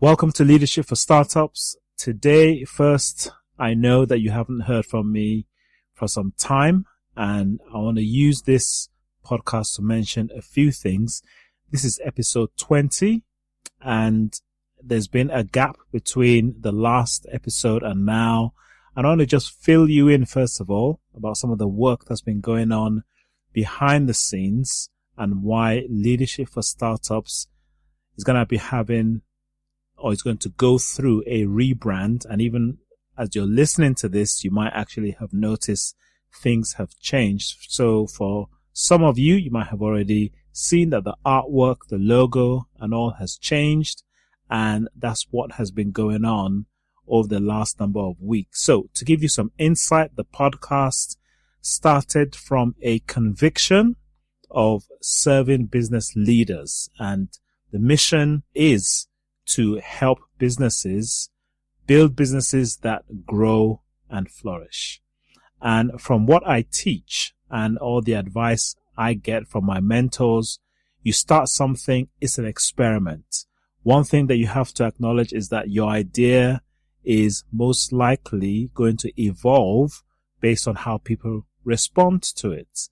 Welcome to Leadership for Startups. Today, first, I know that you haven't heard from me for some time, and I want to use this podcast to mention a few things. This is episode 20, and there's been a gap between the last episode and now. I want to just fill you in, first of all, about some of the work that's been going on behind the scenes and why Leadership for Startups is going to be having, or is going to go through a rebrand. And even as you're listening to this, you might actually have noticed things have changed. So for some of you, you might have already seen that the artwork, the logo and all has changed. And that's what has been going on over the last number of weeks. So to give you some insight, the podcast started from a conviction of serving business leaders. And the mission is to help businesses build businesses that grow and flourish. And from what I teach and all the advice I get from my mentors, you start something, it's an experiment. One thing that you have to acknowledge is that your idea is most likely going to evolve based on how people respond to it.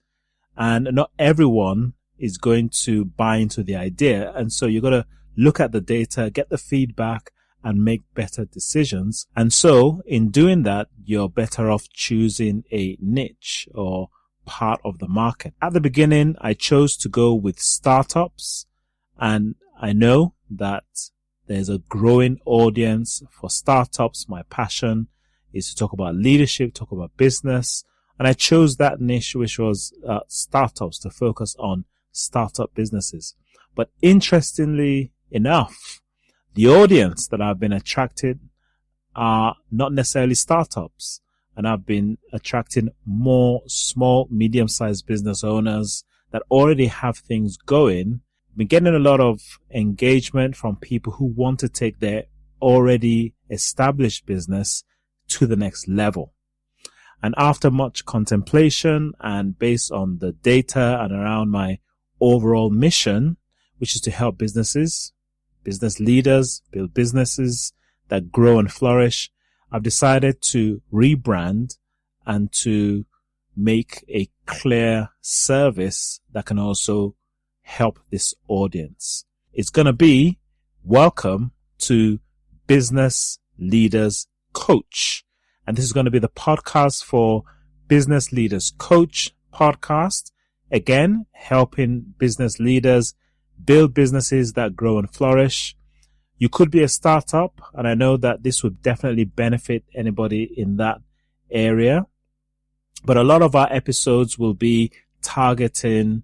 And not everyone is going to buy into the idea. And so you got to look at the data, get the feedback, and make better decisions. And so in doing that, you're better off choosing a niche or part of the market. At the beginning, I chose to go with startups, and I know that there's a growing audience for startups. My passion is to talk about leadership, talk about business. And I chose that niche, which was startups, to focus on startup businesses. But interestingly enough, the audience that I've been attracted are not necessarily startups. And I've been attracting more small, medium-sized business owners that already have things going. I've been getting a lot of engagement from people who want to take their already established business to the next level. And after much contemplation and based on the data and around my overall mission, which is to help businesses, business leaders build businesses that grow and flourish, I've decided to rebrand and to make a clear service that can also help this audience. It's going to be Welcome to Business Leaders Coach. And this is going to be the podcast for Business Leaders Coach podcast. Again, helping business leaders build businesses that grow and flourish. You could be a startup, and I know that this would definitely benefit anybody in that area. But a lot of our episodes will be targeting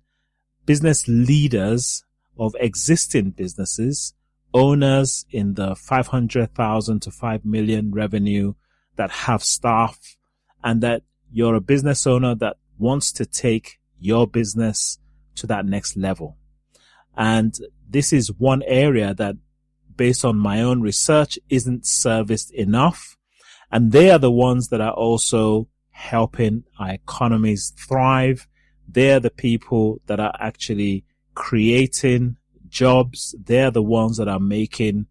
business leaders of existing businesses, owners in the 500,000 to 5 million revenue that have staff, and that you're a business owner that wants to take your business to that next level. And this is one area that, based on my own research, isn't serviced enough. And they are the ones that are also helping our economies thrive. They're the people that are actually creating jobs. They're the ones that are making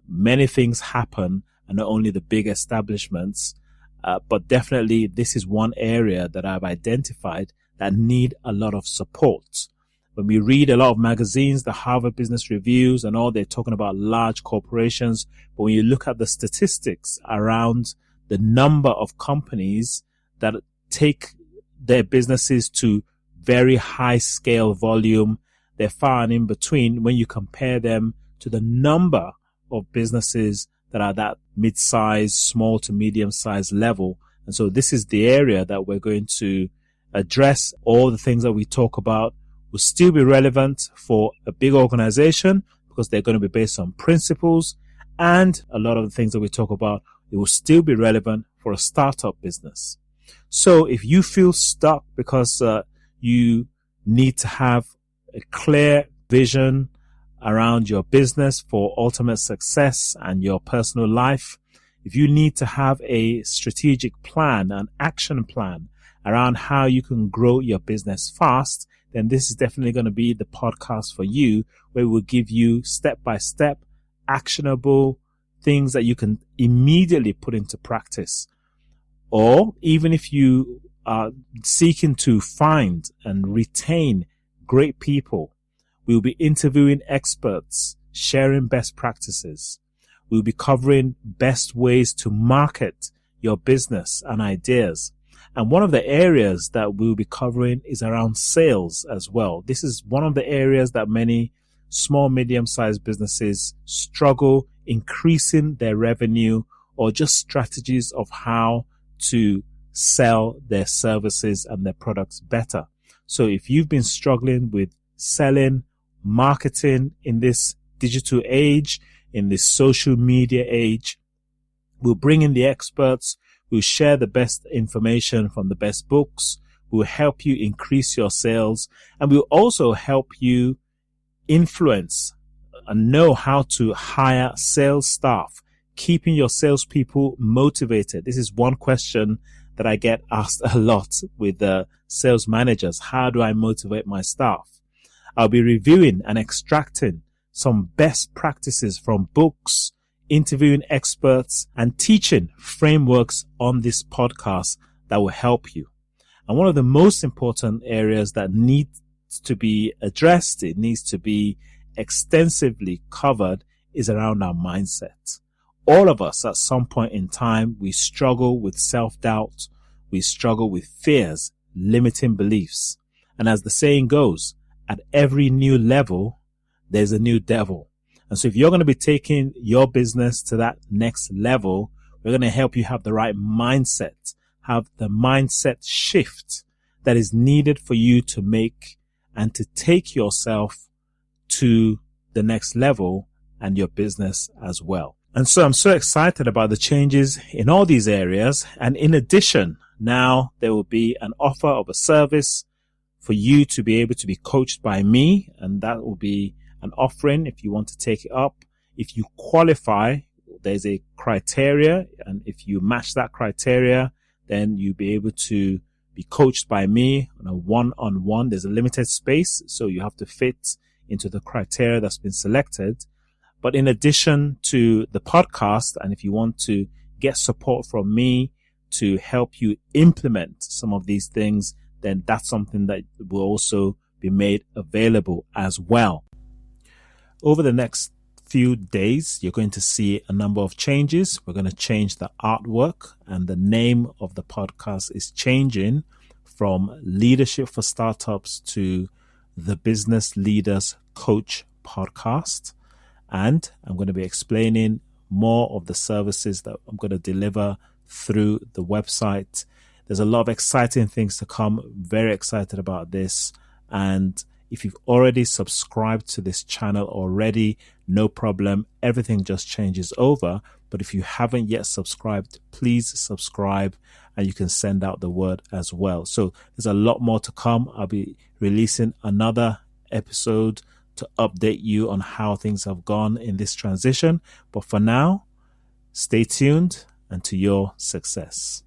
many things happen, and not only the big establishments. But definitely this is one area that I've identified that need a lot of support. When we read a lot of magazines, the Harvard Business Reviews and all, they're talking about large corporations. But when you look at the statistics around the number of companies that take their businesses to very high scale volume, they're far and in between when you compare them to the number of businesses that are that mid-size, small to medium-sized level. And so this is the area that we're going to address. All the things that we talk about will still be relevant for a big organization because they're going to be based on principles. And a lot of the things that we talk about, it will still be relevant for a startup business. So if you feel stuck because you need to have a clear vision around your business for ultimate success and your personal life, if you need to have a strategic plan, an action plan around how you can grow your business fast, then this is definitely going to be the podcast for you, where we'll give you step-by-step actionable things that you can immediately put into practice. Or even if you are seeking to find and retain great people, we'll be interviewing experts, sharing best practices. We'll be covering best ways to market your business and ideas. And one of the areas that we'll be covering is around sales as well. This is one of the areas that many small, medium-sized businesses struggle increasing their revenue, or just strategies of how to sell their services and their products better. So if you've been struggling with selling, marketing in this digital age, in this social media age, we'll bring in the experts. We'll share the best information from the best books. We'll help you increase your sales, and we'll also help you influence and know how to hire sales staff, keeping your salespeople motivated. This is one question that I get asked a lot with sales managers. How do I motivate my staff? I'll be reviewing and extracting some best practices from books, interviewing experts, and teaching frameworks on this podcast that will help you. And one of the most important areas that needs to be addressed, it needs to be extensively covered, is around our mindset. All of us at some point in time, we struggle with self-doubt. We struggle with fears, limiting beliefs. And as the saying goes, at every new level, there's a new devil. And so if you're going to be taking your business to that next level, we're going to help you have the right mindset, have the mindset shift that is needed for you to make and to take yourself to the next level and your business as well. And so I'm so excited about the changes in all these areas. And in addition, now there will be an offer of a service for you to be able to be coached by me. And that will be an offering if you want to take it up. If you qualify, there's a criteria. And if you match that criteria, then you'll be able to be coached by me on a one-on-one. There's a limited space, so you have to fit into the criteria that's been selected. But in addition to the podcast, and if you want to get support from me to help you implement some of these things, then that's something that will also be made available as well. Over the next few days, you're going to see a number of changes. We're going to change the artwork, and the name of the podcast is changing from Leadership for Startups to the Business Leaders Coach Podcast. And I'm going to be explaining more of the services that I'm going to deliver through the website. There's a lot of exciting things to come. Very excited about this. And if you've already subscribed to this channel already, no problem. Everything just changes over. But if you haven't yet subscribed, please subscribe, and you can send out the word as well. So there's a lot more to come. I'll be releasing another episode to update you on how things have gone in this transition. But for now, stay tuned and to your success.